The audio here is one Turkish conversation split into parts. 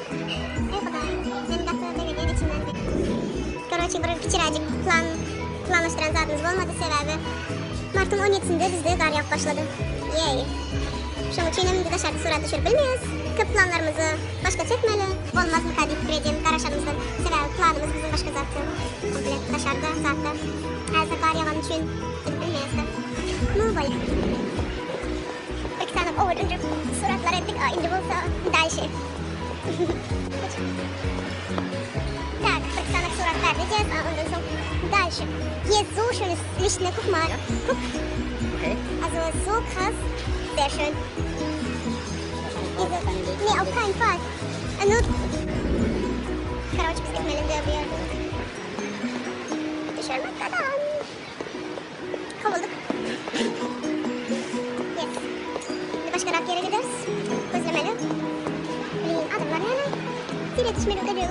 Ey Xudoy, men gapni degan ichimdan. Короче, bir kichirajik planlashtiran zatimiz bo'lmadi, sebebi martning 17-sida bizda qor yog'ib boshladi. Yey. Shuning uchun ham dasharda surat tushirib bilmaymiz. Ko'p planlarimizni boshqa chekmali. Bo'lmasmi kadib predim qarashamizdan. Sebebi planimiz bizim boshqa zatda. Komplet dasharda zatda. Hozir qor yog'gani uchun bilmaymiz. Nu bo'ldi. Bir tane o'yinchi suratlar etdik. Endi bo'lsa dальше. Так, представь суратlar edeceğiz. Ondan sonra dальше. Есть so schönes Licht, ne? Guck mal. Guck. Okay. Also so krass. Sehr schön. Nee, auf keinen Fall. Nur... Короче, biz gitmeliyim diye bir yerde. Düşürmek kadar. Kovulduk. Yes. Şimdi başka rak yere gideriz. Gözlemeli. Bileyim adımlar yani. Dil yetişmeli ödülüyor.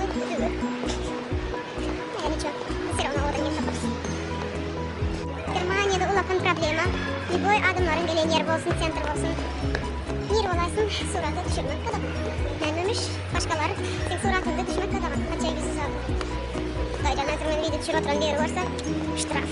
Yani çok. Mesela ona oradan gelip yaparız. Germanya'da ulakın problema. Любой adımların gelen yer olsun, center olsun. Yer olasın, suratı düşürmek kadar. Gelmemiş başkaları, tek suratında düşmek kadar. Kaçayı yüzü sağlık. Dayıcan hazır video düşür oturan bir yeri varsa, ştraf.